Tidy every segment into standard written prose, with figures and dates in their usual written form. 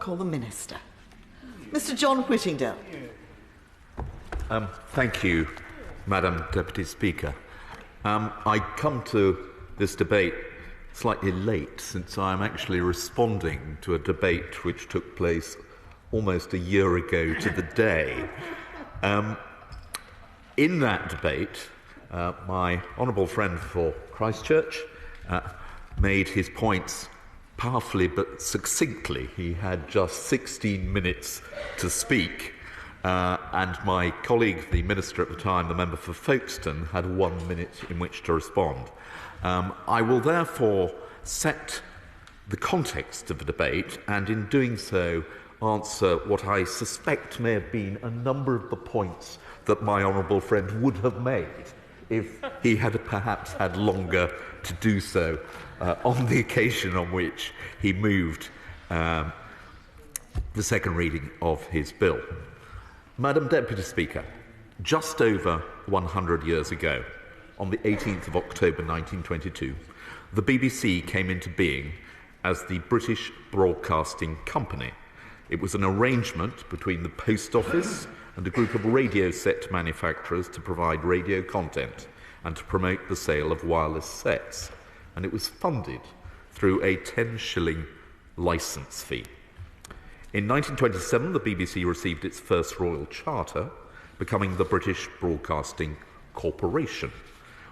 call the Minister. Mr. John Whittingdale. Thank you, Madam Deputy Speaker. I come to this debate slightly late, since I am actually responding to a debate which took place almost a year ago to the day. In that debate, my honourable friend for Christchurch made his points powerfully but succinctly. He had just 16 minutes to speak, and my colleague, the Minister at the time, the member for Folkestone, had 1 minute in which to respond. I will therefore set the context of the debate, and in doing so answer what I suspect may have been a number of the points that my honourable friend would have made if he had perhaps had longer to do so on the occasion on which he moved the second reading of his bill. Madam Deputy Speaker, just over 100 years ago, on the 18th of October 1922, the BBC came into being as the British Broadcasting Company. It was an arrangement between the Post Office and a group of radio set manufacturers to provide radio content and to promote the sale of wireless sets. And it was funded through a 10-shilling licence fee. In 1927, the BBC received its first royal charter, becoming the British Broadcasting Corporation,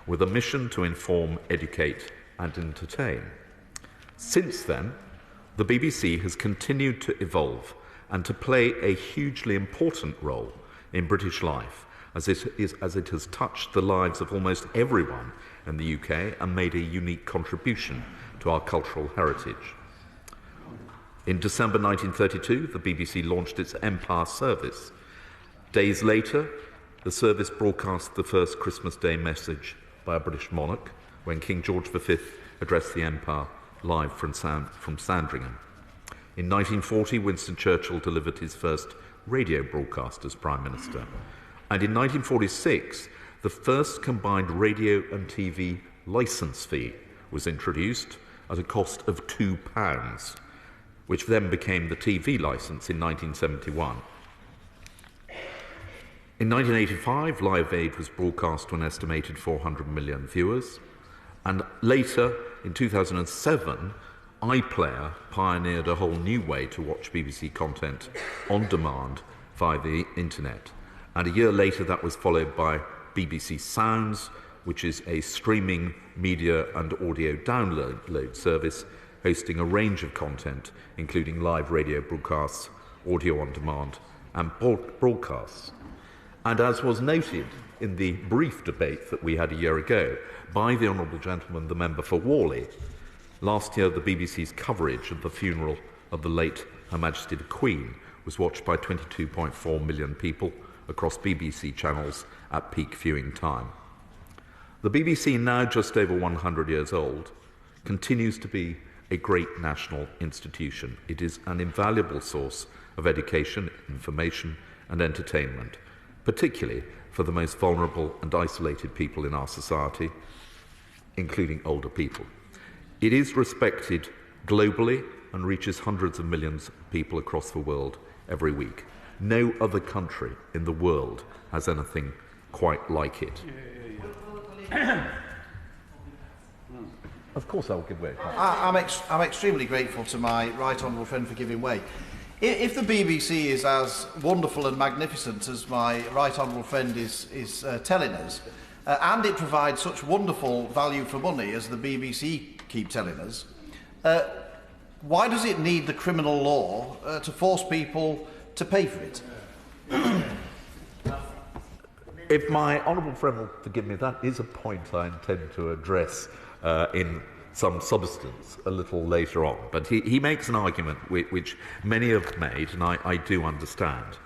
with a mission to inform, educate and entertain. Since then, the BBC has continued to evolve and to play a hugely important role in British life, as it has touched the lives of almost everyone in the UK and made a unique contribution to our cultural heritage. In December 1932, the BBC launched its Empire service. Days later, the service broadcast the first Christmas Day message by a British monarch when King George V addressed the Empire live from Sandringham. In 1940, Winston Churchill delivered his first radio broadcast as Prime Minister. And in 1946, the first combined radio and TV licence fee was introduced at a cost of £2, which then became the TV licence in 1971. In 1985, Live Aid was broadcast to an estimated 400 million viewers, and later, in 2007, iPlayer pioneered a whole new way to watch BBC content on demand via the internet. And a year later, that was followed by BBC Sounds, which is a streaming media and audio download service hosting a range of content, including live radio broadcasts, audio on demand, and broadcasts. And as was noted in the brief debate that we had a year ago by the Honourable Gentleman, the member for Worley, last year the BBC's coverage of the funeral of the late Her Majesty the Queen was watched by 22.4 million people across BBC channels at peak viewing time. The BBC, now just over 100 years old, continues to be a great national institution. It is an invaluable source of education, information and entertainment, particularly for the most vulnerable and isolated people in our society, including older people. It is respected globally and reaches hundreds of millions of people across the world every week. No other country in the world has anything quite like it. Of course I will give way. I'm extremely grateful to my right honourable friend for giving way. If the BBC is as wonderful and magnificent as my right honourable friend is telling us, and it provides such wonderful value for money as the BBC keep telling us, why does it need the criminal law to force people to pay for it? If my honourable friend will forgive me, that is a point I intend to address in some substance a little later on. But he makes an argument which many have made, and I do understand.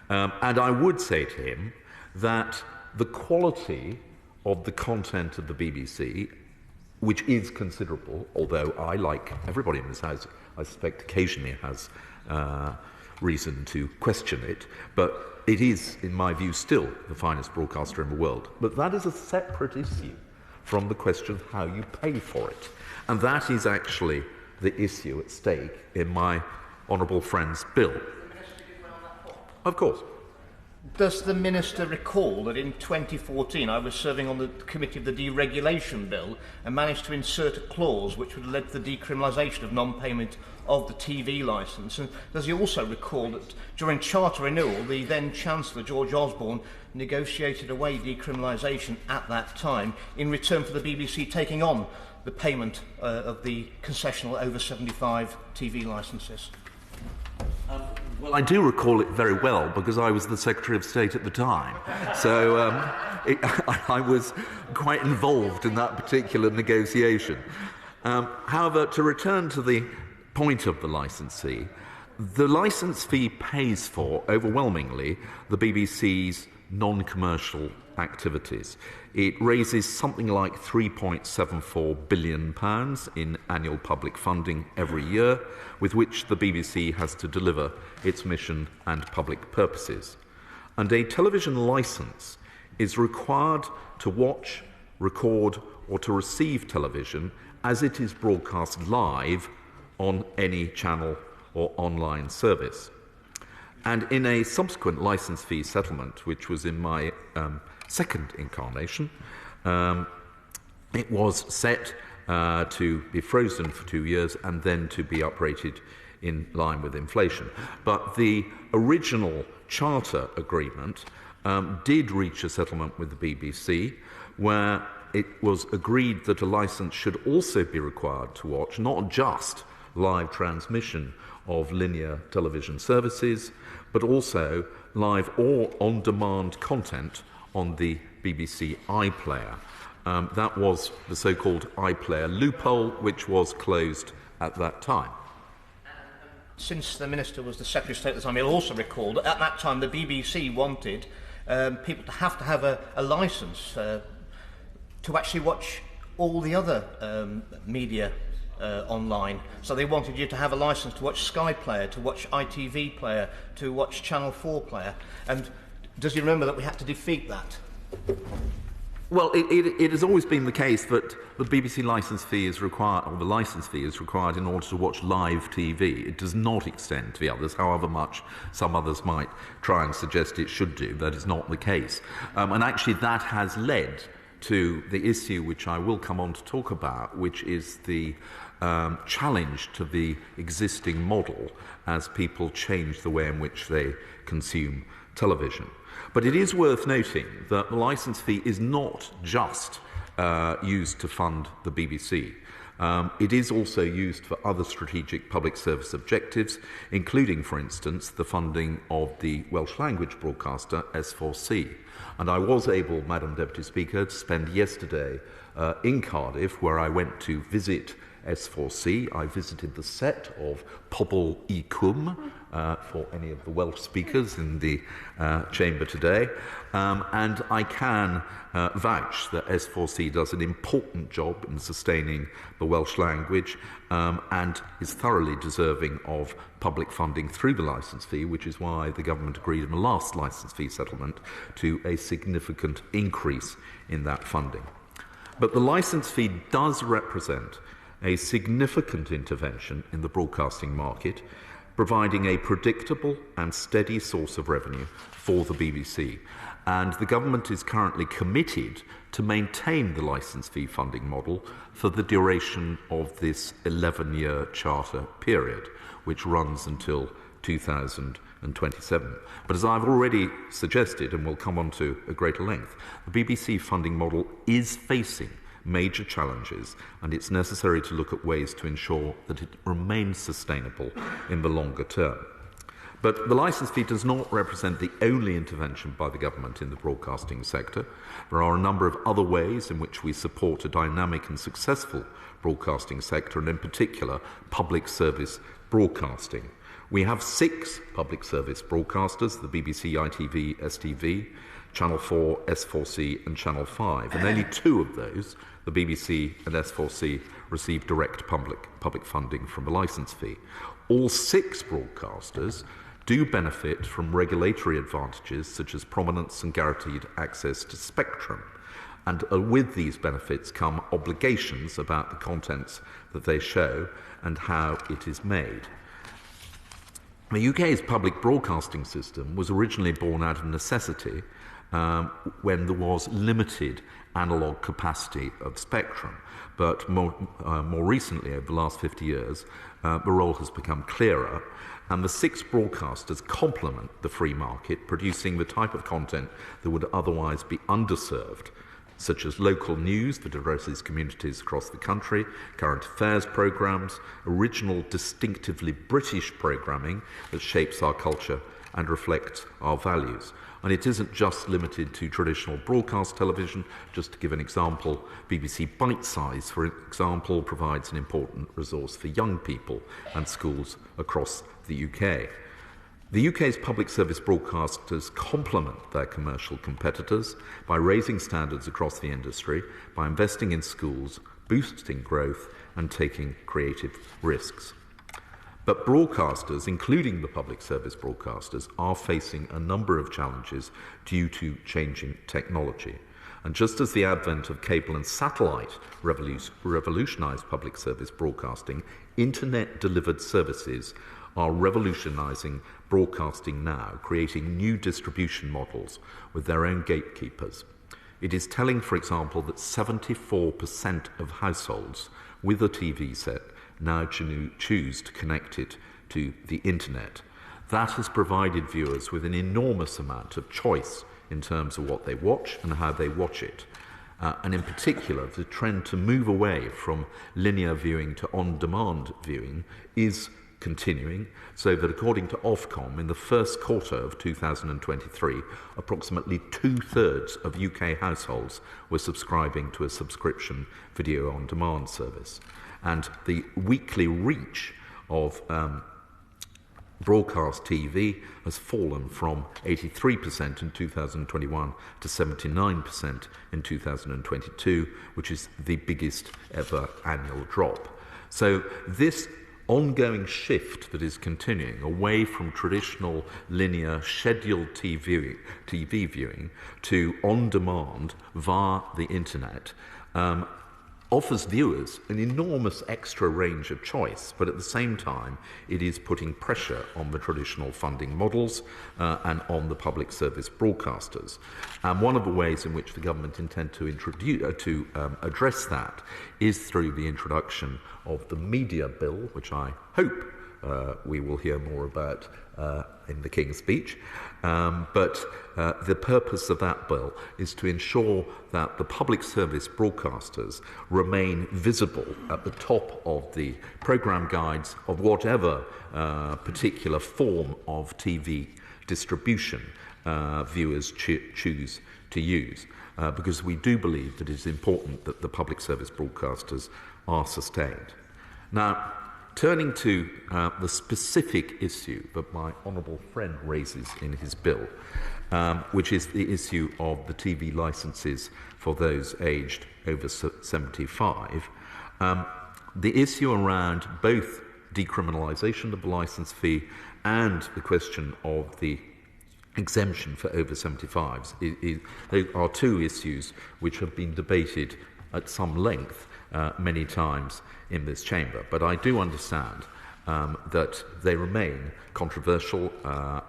And I would say to him that the quality of the content of the BBC, which is considerable, although I, like everybody in this House, I suspect occasionally has reason to question it, but it is, in my view, still the finest broadcaster in the world. But that is a separate issue from the question of how you pay for it. And that is actually the issue at stake in my honourable friend's bill. Of course. Does the Minister recall that in 2014 I was serving on the committee of the deregulation bill and managed to insert a clause which would have led to the decriminalisation of non-payment of the TV licence? And does he also recall that during Charter renewal, the then Chancellor, George Osborne, negotiated away decriminalisation at that time in return for the BBC taking on the payment of the concessional over 75 TV licences? Well, I do recall it very well because I was the Secretary of State at the time. So I was quite involved in that particular negotiation. However, to return to the point of the licensee, the licence fee pays for, overwhelmingly, the BBC's non-commercial activities. It raises something like £3.74 billion in annual public funding every year, with which the BBC has to deliver its mission and public purposes. And a television licence is required to watch, record, or to receive television as it is broadcast live on any channel or online service. And in a subsequent licence fee settlement, which was in my second incarnation, it was set to be frozen for 2 years and then to be uprated in line with inflation. But the original Charter agreement did reach a settlement with the BBC where it was agreed that a licence should also be required to watch not just live transmission of linear television services, but also live or on-demand content on the BBC iPlayer. That was the so-called iPlayer loophole, which was closed at that time. Since the Minister was the Secretary of State at the time, he'll also recall that at that time the BBC wanted people to have a licence to actually watch all the other media online. So they wanted you to have a licence to watch Sky Player, to watch ITV Player, to watch Channel 4 Player. And does he remember that we had to defeat that? Well, it has always been the case that the BBC licence fee is required, or the licence fee is required in order to watch live TV. It does not extend to the others, however much some others might try and suggest it should do. That is not the case. And actually that has led to the issue which I will come on to talk about, which is the challenge to the existing model as people change the way in which they consume television. But it is worth noting that the licence fee is not just used to fund the BBC. It is also used for other strategic public service objectives, including, for instance, the funding of the Welsh language broadcaster S4C. And I was able, Madam Deputy Speaker, to spend yesterday in Cardiff, where I went to visit S4C. I visited the set of Pobl I Cwm, for any of the Welsh speakers in the chamber today. And I can vouch that S4C does an important job in sustaining the Welsh language and is thoroughly deserving of public funding through the licence fee, which is why the government agreed in the last licence fee settlement to a significant increase in that funding. But the licence fee does represent a significant intervention in the broadcasting market, providing a predictable and steady source of revenue for the BBC. And the government is currently committed to maintain the licence fee funding model for the duration of this 11-year charter period, which runs until 2027. But as I've already suggested, and will come on to a greater length, the BBC funding model is facing major challenges, and it's necessary to look at ways to ensure that it remains sustainable in the longer term. But the licence fee does not represent the only intervention by the government in the broadcasting sector. There are a number of other ways in which we support a dynamic and successful broadcasting sector, and in particular, public service broadcasting. We have 6 public service broadcasters: the BBC, ITV, STV, Channel 4, S4C and Channel 5. And only 2 of those, the BBC and S4C, receive direct public funding from the licence fee. All 6 broadcasters do benefit from regulatory advantages such as prominence and guaranteed access to spectrum. And with these benefits come obligations about the contents that they show and how it is made. The UK's public broadcasting system was originally born out of necessity when there was limited analogue capacity of spectrum. But more recently, over the last 50 years, the role has become clearer, and the 6 broadcasters complement the free market, producing the type of content that would otherwise be underserved, such as local news that addresses communities across the country, current affairs programmes, original distinctively British programming that shapes our culture and reflects our values. And it isn't just limited to traditional broadcast television. Just to give an example, BBC Bite Size, for example, provides an important resource for young people and schools across the UK. The UK's public service broadcasters complement their commercial competitors by raising standards across the industry, by investing in schools, boosting growth, and taking creative risks. But broadcasters, including the public service broadcasters, are facing a number of challenges due to changing technology. And just as the advent of cable and satellite revolutionised public service broadcasting, internet-delivered services are revolutionising broadcasting now, creating new distribution models with their own gatekeepers. It is telling, for example, that 74% of households with a TV set now choose to connect it to the internet. That has provided viewers with an enormous amount of choice in terms of what they watch and how they watch it. And in particular, the trend to move away from linear viewing to on-demand viewing is continuing, so that according to Ofcom, in the first quarter of 2023, approximately 2/3 of UK households were subscribing to a subscription video on-demand service. And the weekly reach of broadcast TV has fallen from 83% in 2021 to 79% in 2022, which is the biggest ever annual drop. So this ongoing shift that is continuing away from traditional linear scheduled TV viewing to on-demand via the internet offers viewers an enormous extra range of choice, but at the same time it is putting pressure on the traditional funding models and on the public service broadcasters. And one of the ways in which the government intend to address that is through the introduction of the Media Bill, which I hope we will hear more about in the King's speech. But the purpose of that bill is to ensure that the public service broadcasters remain visible at the top of the programme guides of whatever particular form of TV distribution viewers choose to use. Because we do believe that it is important that the public service broadcasters are sustained. Now, turning to the specific issue that my honourable friend raises in his bill, which is the issue of the TV licences for those aged over 75, the issue around both decriminalisation of the licence fee and the question of the exemption for over 75s they are two issues which have been debated at some length many times in this chamber. But I do understand that they remain controversial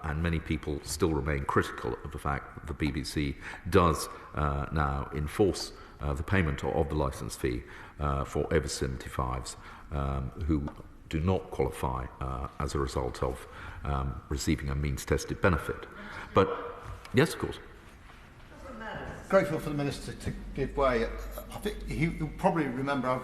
and many people still remain critical of the fact that the BBC does now enforce the payment of the licence fee for over 75s who do not qualify as a result of receiving a means-tested benefit. But, yes, of course. Grateful for the Minister to give way. I think you'll probably remember I've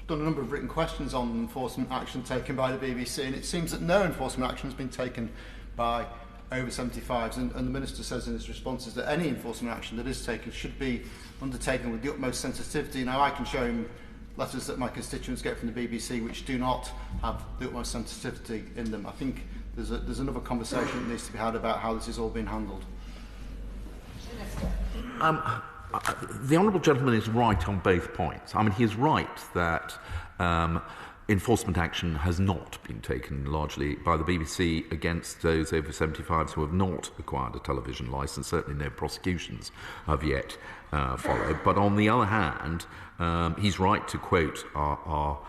done a number of written questions on enforcement action taken by the BBC, and it seems that no enforcement action has been taken by over 75s, and the Minister says in his responses that any enforcement action that is taken should be undertaken with the utmost sensitivity. Now, I can show him letters that my constituents get from the BBC which do not have the utmost sensitivity in them. I think there's another conversation that needs to be had about how this is all being handled. The Honourable Gentleman is right on both points. I mean, he is right that enforcement action has not been taken largely by the BBC against those over 75s who have not acquired a television licence. Certainly no prosecutions have yet followed. But on the other hand, he's right to quote our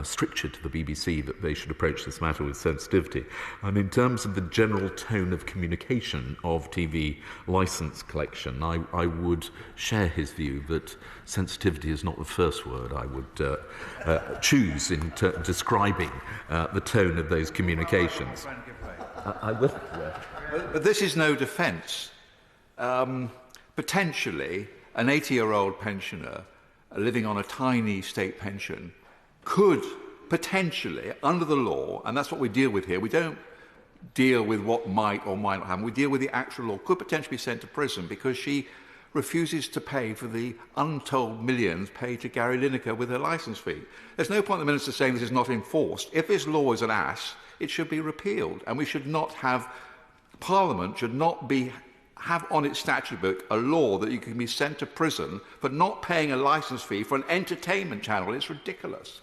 stricture to the BBC that they should approach this matter with sensitivity. And in terms of the general tone of communication of TV licence collection, I would share his view that sensitivity is not the first word I would choose in describing the tone of those communications. I will. But this is no defence. Potentially, an 80-year-old pensioner living on a tiny state pension could potentially, under the law, and that's what we deal with here, we don't deal with what might or might not happen, we deal with the actual law, could potentially be sent to prison because she refuses to pay for the untold millions paid to Gary Lineker with her licence fee. There's no point in the Minister saying this is not enforced. If this law is an ass, it should be repealed, and we should not have, Parliament should not have on its statute book a law that you can be sent to prison for not paying a licence fee for an entertainment channel. It's ridiculous.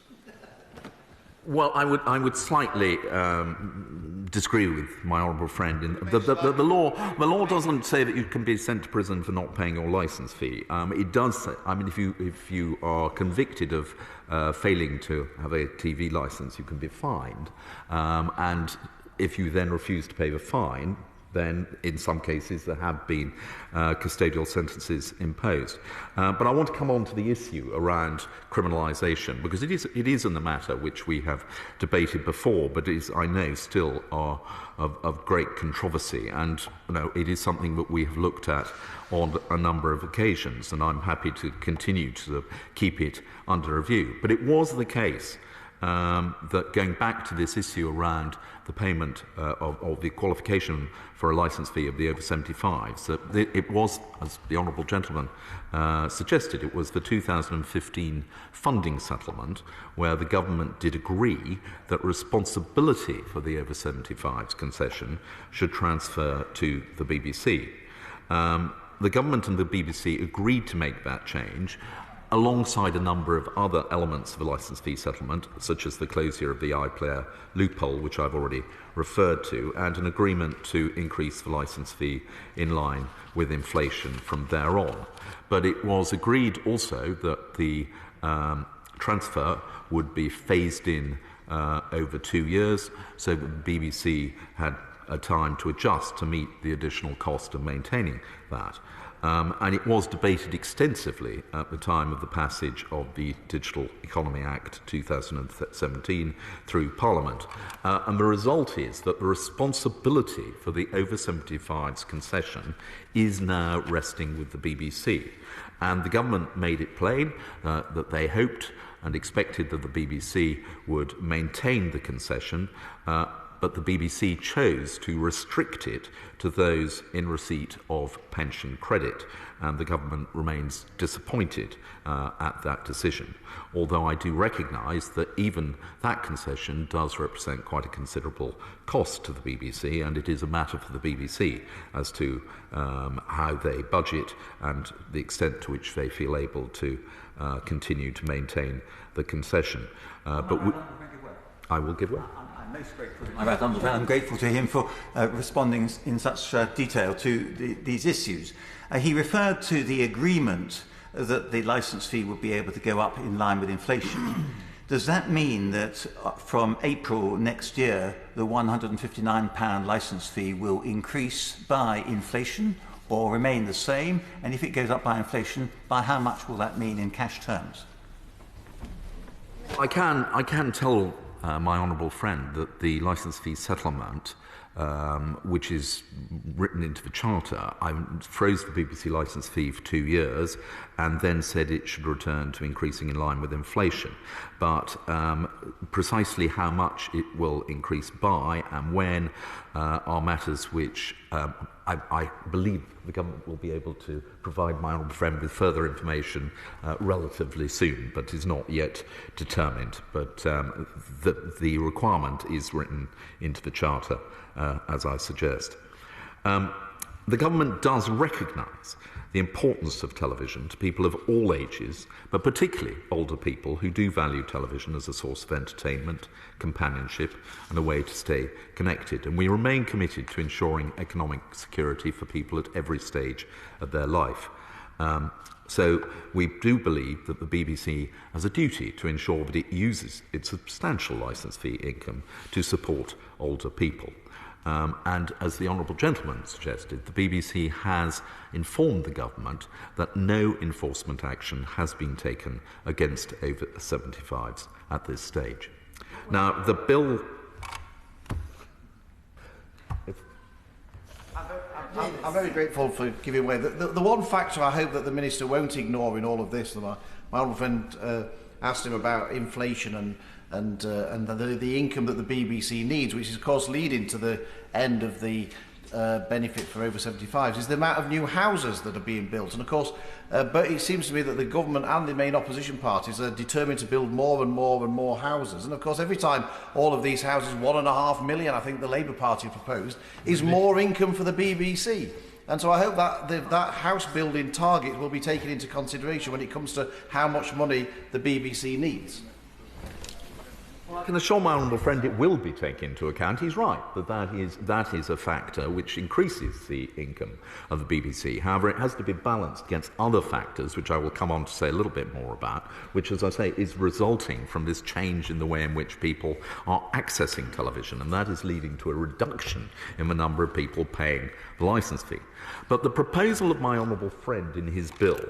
Well, I would slightly disagree with my honourable friend. The law doesn't say that you can be sent to prison for not paying your licence fee. It does say, I mean, if you are convicted of failing to have a TV licence, you can be fined. And if you then refuse to pay the fine, then in some cases there have been custodial sentences imposed. But I want to come on to the issue around criminalisation, because it is in the matter which we have debated before, but is, I know, still of great controversy, and it is something that we have looked at on a number of occasions, and I'm happy to continue to keep it under review. But it was the case that going back to this issue around the payment of the qualification for a licence fee of the over 75s, that it was, as the honourable gentleman suggested, it was the 2015 funding settlement where the government did agree that responsibility for the over 75s concession should transfer to the BBC. The government and the BBC agreed to make that change alongside a number of other elements of a licence fee settlement, such as the closure of the iPlayer loophole, which I've already referred to, and an agreement to increase the licence fee in line with inflation from there on. But it was agreed also that the transfer would be phased in over 2 years, so that the BBC had a time to adjust to meet the additional cost of maintaining that. And it was debated extensively at the time of the passage of the Digital Economy Act 2017 through Parliament. And the result is that the responsibility for the over 75s concession is now resting with the BBC. And the government made it plain that they hoped and expected that the BBC would maintain the concession, but the BBC chose to restrict it to those in receipt of pension credit, and the government remains disappointed at that decision, although I do recognise that even that concession does represent quite a considerable cost to the BBC, and it is a matter for the BBC as to how they budget and the extent to which they feel able to continue to maintain the concession. I will give way. I'm most grateful to my right honourable friend. I'm grateful to him for responding in such detail to these issues. He referred to the agreement that the licence fee would be able to go up in line with inflation. Does that mean that from April next year, the £159 licence fee will increase by inflation or remain the same? And if it goes up by inflation, by how much will that mean in cash terms? I can tell my honourable friend that the licence fee settlement, which is written into the Charter, I froze the BBC licence fee for 2 years and then said it should return to increasing in line with inflation. But precisely how much it will increase by and when are matters which I believe the government will be able to provide my honourable friend with further information relatively soon, but is not yet determined. But the requirement is written into the Charter, as I suggest. The government does recognise the importance of television to people of all ages, but particularly older people who do value television as a source of entertainment, companionship, and a way to stay connected. And we remain committed to ensuring economic security for people at every stage of their life. So we do believe that the BBC has a duty to ensure that it uses its substantial licence fee income to support older people. And as the Honourable Gentleman suggested, the BBC has informed the government that no enforcement action has been taken against over 75s at this stage. Now, the bill... I'm very grateful for giving way. The one factor I hope that the Minister won't ignore in all of this, my honourable friend asked him about inflation and the income that the BBC needs, which is of course leading to the end of the benefit for over 75s, is the amount of new houses that are being built. And of course, but it seems to me that the government and the main opposition parties are determined to build more and more and more houses. And of course, every time all of these houses, 1.5 million, I think the Labour Party proposed, is more income for the BBC. And so I hope that that house building target will be taken into consideration when it comes to how much money the BBC needs. Well, I can assure my honourable friend it will be taken into account. He's right that is a factor which increases the income of the BBC. However, it has to be balanced against other factors, which I will come on to say a little bit more about, which, as I say, is resulting from this change in the way in which people are accessing television, and that is leading to a reduction in the number of people paying the licence fee. But the proposal of my honourable friend in his bill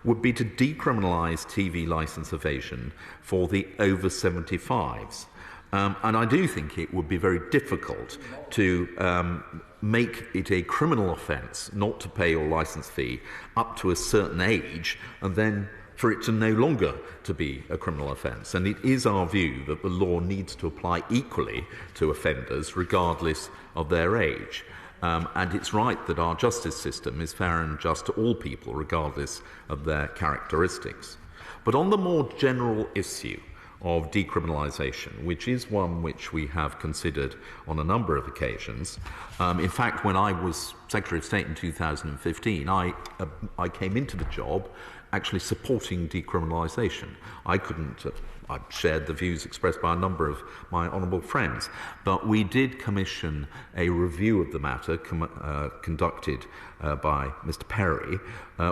would be to decriminalise TV licence evasion for the over 75s. And I do think it would be very difficult to make it a criminal offence not to pay your licence fee up to a certain age, and then for it to no longer to be a criminal offence. And it is our view that the law needs to apply equally to offenders regardless of their age. And it's right that our justice system is fair and just to all people, regardless of their characteristics. But on the more general issue of decriminalisation, which is one which we have considered on a number of occasions, in fact, when I was Secretary of State in 2015, I came into the job actually supporting decriminalisation. I shared the views expressed by a number of my honourable friends, but we did commission a review of the matter conducted by Mr. Perry,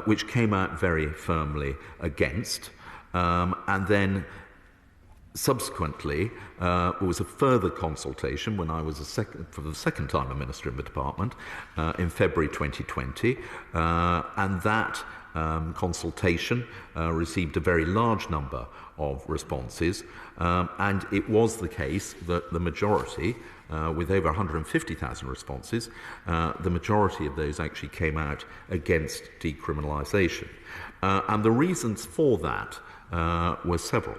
which came out very firmly against, and then subsequently, there was a further consultation when I was for the second time a minister in the department in February 2020, and that consultation received a very large number of responses, and it was the case that the majority, with over 150,000 responses, the majority of those actually came out against decriminalisation. And the reasons for that were several.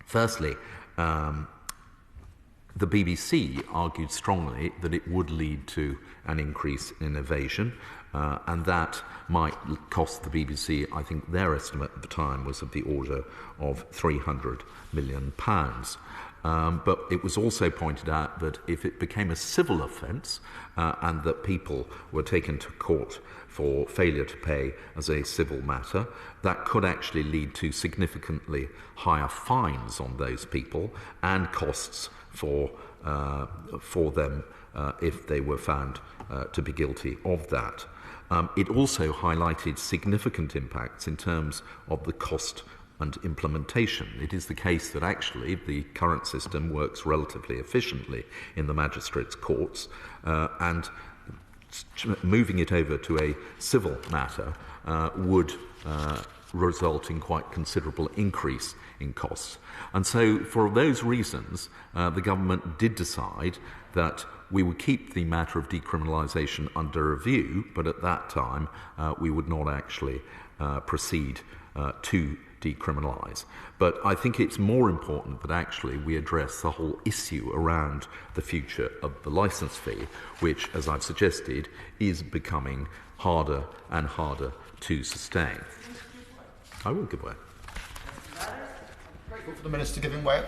Firstly, the BBC argued strongly that it would lead to an increase in evasion, and that might cost the BBC, I think their estimate at the time was of the order of £300 million. But it was also pointed out that if it became a civil offence and that people were taken to court for failure to pay as a civil matter, that could actually lead to significantly higher fines on those people and costs for them if they were found to be guilty of that. It also highlighted significant impacts in terms of the cost and implementation. It is the case that actually the current system works relatively efficiently in the magistrates' courts, and moving it over to a civil matter would result in quite considerable increase in costs. And so for those reasons, the government did decide that we would keep the matter of decriminalisation under review, but at that time we would not actually proceed to decriminalise. But I think it's more important that actually we address the whole issue around the future of the licence fee, which, as I've suggested, is becoming harder and harder to sustain. I will give way. For the Minister giving way.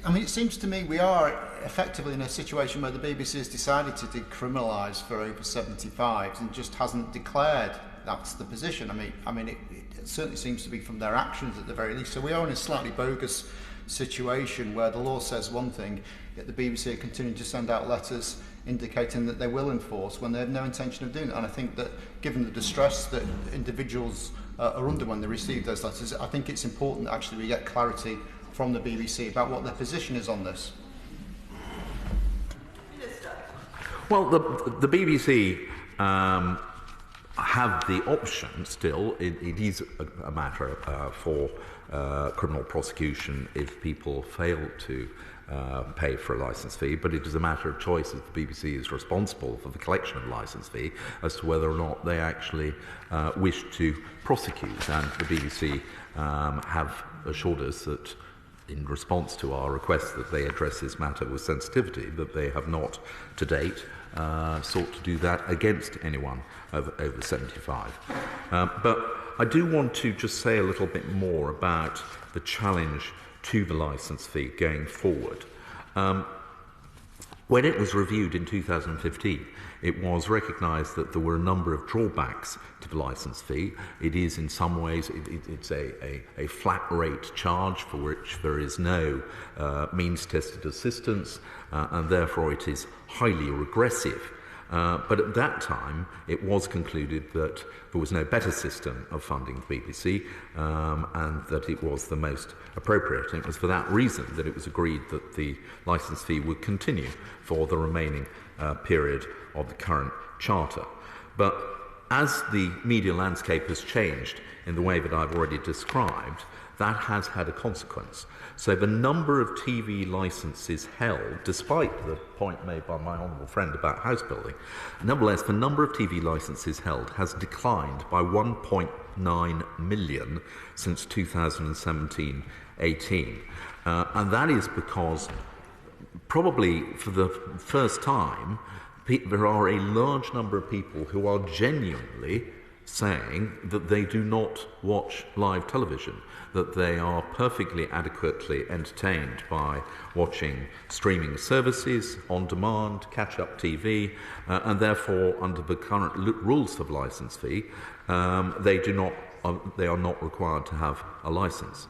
I mean, it seems to me we are effectively in a situation where the BBC has decided to decriminalise for over 75s and just hasn't declared that's the position. I mean, it certainly seems to be from their actions at the very least. So we are in a slightly bogus situation where the law says one thing, yet the BBC are continuing to send out letters indicating that they will enforce when they have no intention of doing it. And I think that given the distress that individuals are under when they receive those letters. I think it's important that actually we get clarity from the BBC about what their position is on this. Well, the BBC have the option still. It is a matter for criminal prosecution if people fail to pay for a licence fee, but it is a matter of choice if the BBC is responsible for the collection of licence fee as to whether or not they actually wish to prosecute. And the BBC have assured us that in response to our request that they address this matter with sensitivity, that they have not to date sought to do that against anyone over 75. But I do want to just say a little bit more about the challenge to the licence fee going forward. When it was reviewed in 2015, it was recognised that there were a number of drawbacks to the licence fee. It is in some ways, it's a flat rate charge for which there is no means-tested assistance, and therefore it is highly regressive. But at that time, it was concluded that there was no better system of funding the BBC and that it was the most appropriate. And it was for that reason that it was agreed that the licence fee would continue for the remaining period of the current charter. But as the media landscape has changed in the way that I've already described, that has had a consequence. So the number of TV licences held, despite the point made by my honourable friend about house building, nonetheless, the number of TV licences held has declined by 1.9 million since 2017-18. And that is because, probably for the first time, there are a large number of people who are genuinely saying that they do not watch live television, that they are perfectly adequately entertained by watching streaming services, on demand, catch-up TV, and therefore, under the current rules for the licence fee, they are not required to have a licence.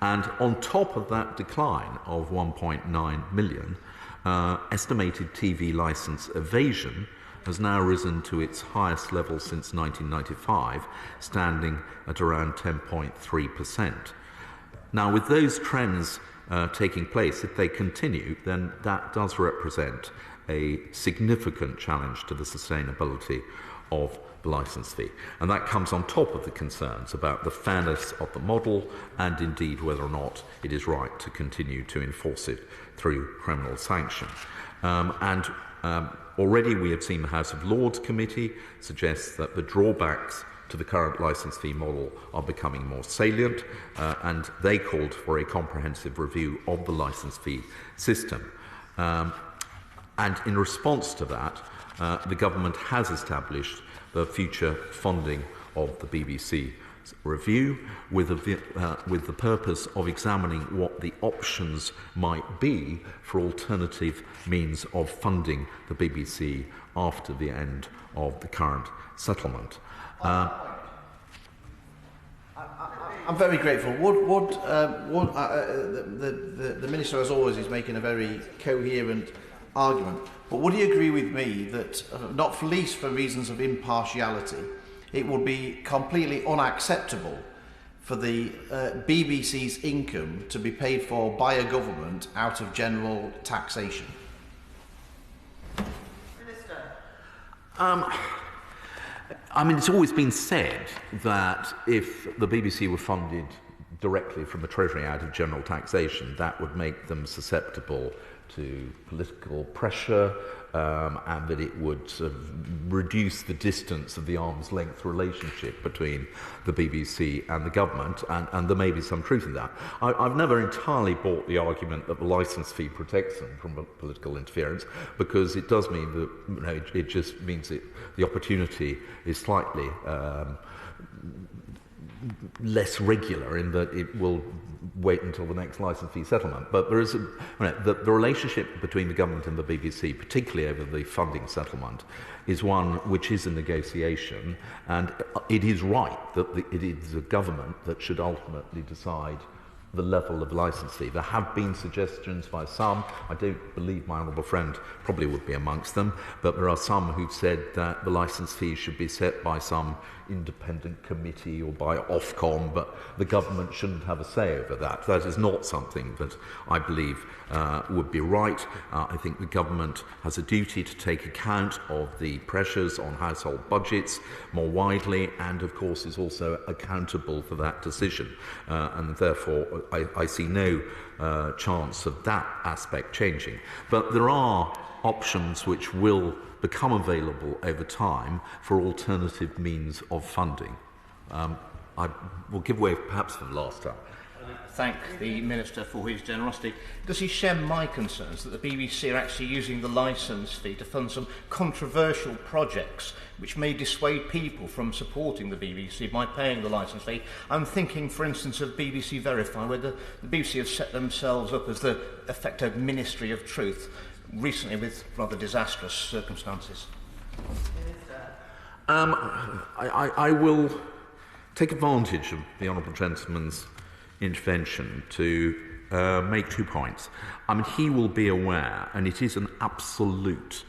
And on top of that decline of 1.9 million, estimated TV licence evasion has now risen to its highest level since 1995, standing at around 10.3%. Now, with those trends taking place, if they continue, then that does represent a significant challenge to the sustainability of the licence fee. And that comes on top of the concerns about the fairness of the model and indeed whether or not it is right to continue to enforce it through criminal sanction. Already we have seen the House of Lords Committee suggest that the drawbacks to the current licence fee model are becoming more salient, and they called for a comprehensive review of the licence fee system. And in response to that, the government has established the future funding of the BBC review with the purpose of examining what the options might be for alternative means of funding the BBC after the end of the current settlement. I'm very grateful. The Minister, as always, is making a very coherent argument. But would he agree with me that, not least for reasons of impartiality, it would be completely unacceptable for the BBC's income to be paid for by a government out of general taxation? Minister. I mean, it's always been said that if the BBC were funded directly from the Treasury out of general taxation, that would make them susceptible to political pressure, and that it would sort of reduce the distance of the arm's length relationship between the BBC and the government, and there may be some truth in that. I've never entirely bought the argument that the licence fee protects them from political interference, because it does mean that it just means that the opportunity is slightly less regular in that it will wait until the next licence fee settlement. But there is the relationship between the government and the BBC, particularly over the funding settlement, is one which is a negotiation, and it is right that it is the government that should ultimately decide the level of licence fee. There have been suggestions by some, I don't believe my honourable friend probably would be amongst them, but there are some who've said that the licence fee should be set by some independent committee or by Ofcom, but the government shouldn't have a say over that. That is not something that I believe would be right. I think the government has a duty to take account of the pressures on household budgets more widely, and of course is also accountable for that decision. And therefore I see no chance of that aspect changing. But there are options which will become available over time for alternative means of funding. I will give way perhaps for the last time. Thank the Minister for his generosity. Does he share my concerns that the BBC are actually using the licence fee to fund some controversial projects which may dissuade people from supporting the BBC by paying the licence fee? I'm thinking, for instance, of BBC Verify, where the BBC have set themselves up as the effective Ministry of Truth, recently with rather disastrous circumstances. I will take advantage of the honourable gentleman's intervention to make 2 points. I mean, he will be aware, and it is an absolute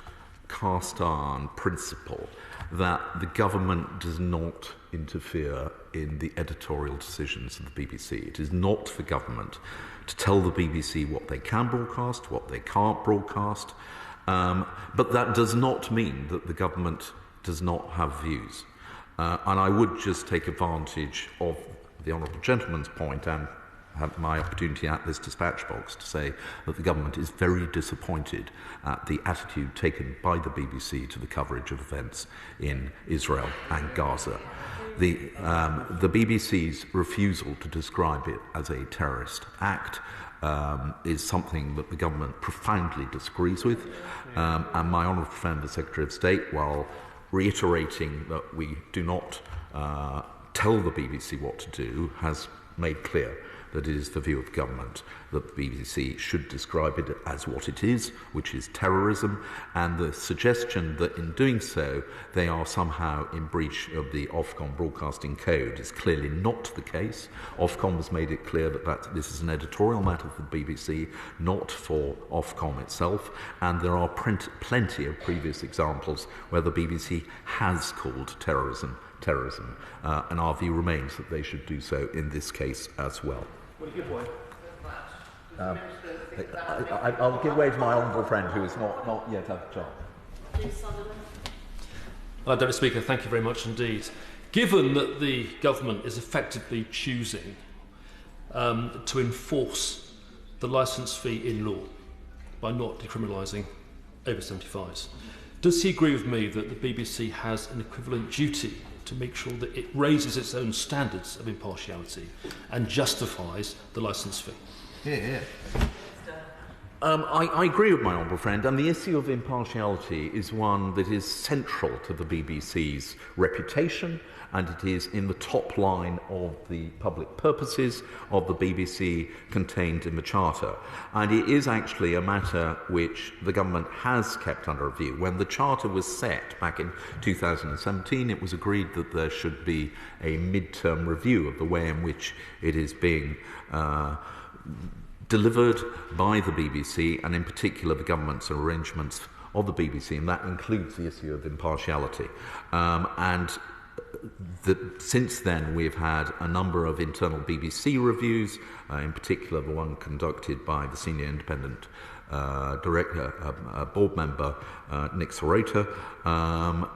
cast-iron principle, that the government does not interfere in the editorial decisions of the BBC. It is not for government to tell the BBC what they can broadcast, what they can't broadcast, but that does not mean that the government does not have views. And I would just take advantage of the honourable gentleman's point and have my opportunity at this dispatch box to say that the government is very disappointed at the attitude taken by the BBC to the coverage of events in Israel and Gaza. The BBC's refusal to describe it as a terrorist act is something that the government profoundly disagrees with, and my honourable friend, the Secretary of State, while reiterating that we do not tell the BBC what to do, has made clear that it is the view of the government that the BBC should describe it as what it is, which is terrorism, and the suggestion that in doing so they are somehow in breach of the Ofcom Broadcasting Code is clearly not the case. Ofcom has made it clear that this is an editorial matter for the BBC, not for Ofcom itself, and there are plenty of previous examples where the BBC has called terrorism, and our view remains that they should do so in this case as well. Will you give way? I'll give way to my honourable friend who has not yet had the chance. Deputy Speaker, thank you very much indeed. Given that the government is effectively choosing to enforce the licence fee in law by not decriminalising over 75s, does he agree with me that the BBC has an equivalent duty to make sure that it raises its own standards of impartiality and justifies the licence fee? Yeah. I agree with my honourable friend, and the issue of impartiality is one that is central to the BBC's reputation, and it is in the top line of the public purposes of the BBC contained in the Charter. And it is actually a matter which the government has kept under review. When the Charter was set back in 2017, it was agreed that there should be a mid-term review of the way in which it is being delivered by the BBC, and in particular the government's arrangements of the BBC, and that includes the issue of impartiality. Since then, we've had a number of internal BBC reviews, in particular the one conducted by the senior independent board member, Nick Sorota,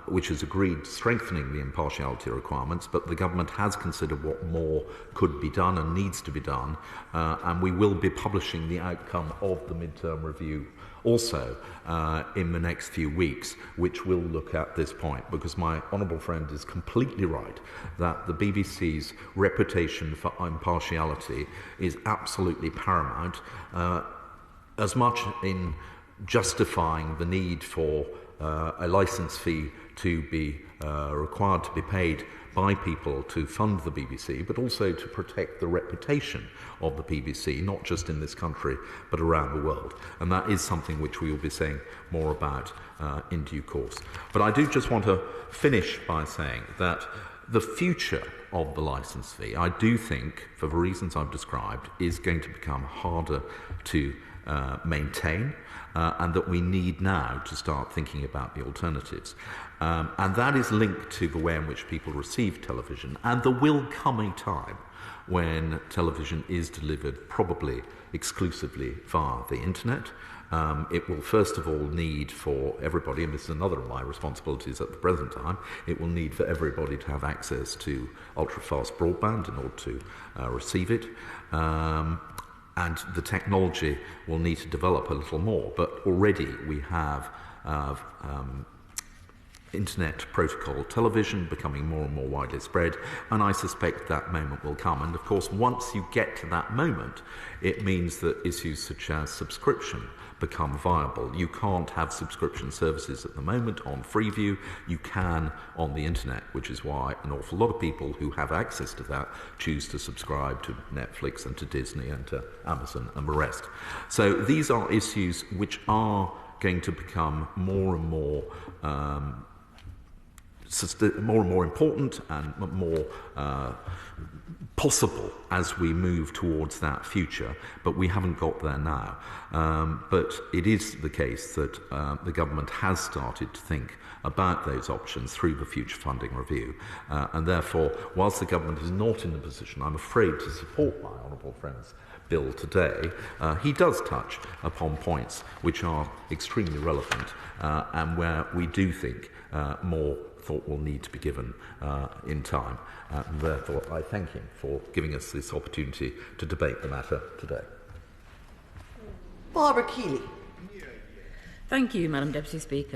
which has agreed strengthening the impartiality requirements, but the government has considered what more could be done and needs to be done, and we will be publishing the outcome of the mid-term review also in the next few weeks, which will look at this point, because my honourable friend is completely right that the BBC's reputation for impartiality is absolutely paramount, as much in justifying the need for a licence fee to be required to be paid by people to fund the BBC, but also to protect the reputation of the BBC, not just in this country, but around the world. And that is something which we will be saying more about in due course. But I do just want to finish by saying that The future of the licence fee, I do think, for the reasons I've described, is going to become harder to maintain, and that we need now to start thinking about the alternatives. And that is linked to the way in which people receive television, and there will come a time when television is delivered probably exclusively via the internet. It will first of all need for everybody, and this is another of my responsibilities at the present time, it will need for everybody to have access to ultra-fast broadband in order to receive it. And the technology will need to develop a little more, but already we have internet protocol television becoming more and more widely spread, and I suspect that moment will come. And of course, once you get to that moment, it means that issues such as subscription become viable. You can't have subscription services at the moment on Freeview. You can on the internet, which is why an awful lot of people who have access to that choose to subscribe to Netflix and to Disney and to Amazon and the rest. So these are issues which are going to become more and more important and more possible as we move towards that future, but we haven't got there now. But it is the case that the government has started to think about those options through the Future Funding Review, and therefore, whilst the government is not in the position, I'm afraid, to support my honourable friend's bill today, he does touch upon points which are extremely relevant and where we do think more thought will need to be given in time. And therefore, I thank him for giving us this opportunity to debate the matter today. Barbara Keeley. Thank you, Madam Deputy Speaker.